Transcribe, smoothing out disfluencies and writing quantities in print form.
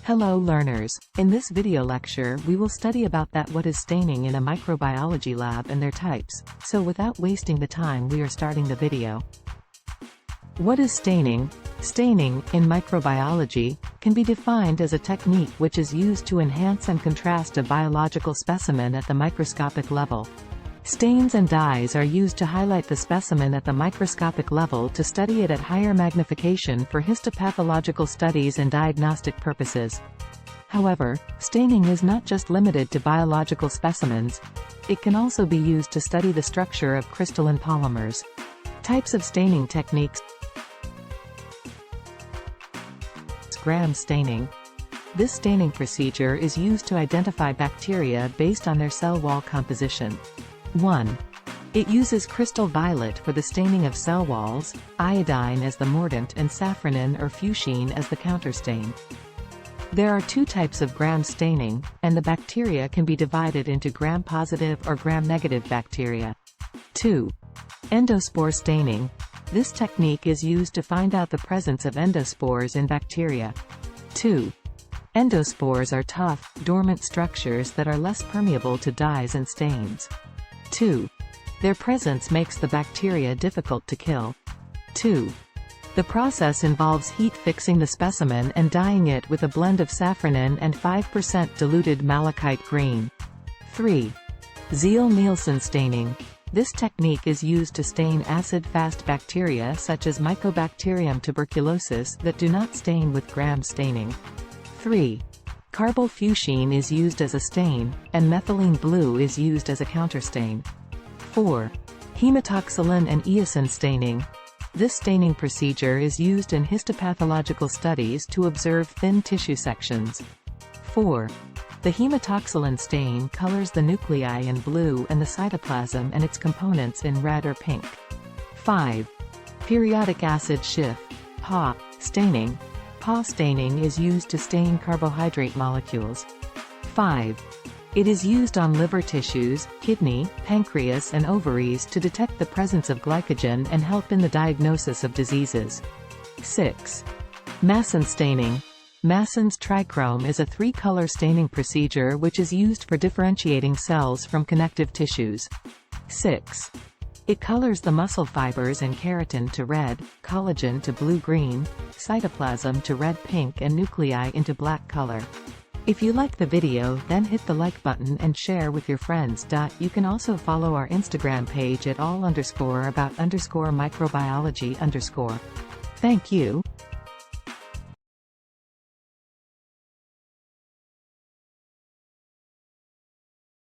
Hello learners. In this video lecture we will study about what is staining in a microbiology lab and their types. So without wasting the time we are starting the video. What is staining? Staining, in microbiology, can be defined as a technique which is used to enhance and contrast a biological specimen at the microscopic level. Stains and dyes are used to highlight the specimen at the microscopic level to study it at higher magnification for histopathological studies and diagnostic purposes. However, staining is not just limited to biological specimens. It can also be used to study the structure of crystalline polymers. Types of staining techniques. Gram staining. This staining procedure is used to identify bacteria based on their cell wall composition. 1. It uses crystal violet for the staining of cell walls, iodine as the mordant and safranin or fuchsine as the counterstain. There are two types of gram staining, and the bacteria can be divided into gram-positive or gram-negative bacteria. 2. Endospore staining. This technique is used to find out the presence of endospores in bacteria. 2. Endospores are tough, dormant structures that are less permeable to dyes and stains. 2. Their presence makes the bacteria difficult to kill. 2. The process involves heat fixing the specimen and dyeing it with a blend of safranin and 5% diluted malachite green. 3. Zeil-Nielsen staining. This technique is used to stain acid-fast bacteria such as Mycobacterium tuberculosis that do not stain with gram staining. 3. Carbylfuchsine is used as a stain, and methylene blue is used as a counterstain. 4. Hematoxylin and eosin staining. This staining procedure is used in histopathological studies to observe thin tissue sections. 4. The hematoxylin stain colors the nuclei in blue and the cytoplasm and its components in red or pink. 5. Periodic acid Schiff (PA) staining. PA staining is used to stain carbohydrate molecules. 5. It is used on liver tissues, kidney, pancreas and ovaries to detect the presence of glycogen and help in the diagnosis of diseases. 6. Masson staining. Masson's trichrome is a three-color staining procedure which is used for differentiating cells from connective tissues. 6. It colors the muscle fibers and keratin to red, collagen to blue-green, cytoplasm to red-pink and nuclei into black color. If you like the video then hit the like button and share with your friends. You can also follow our Instagram page at all_about_microbiology_. Thank you.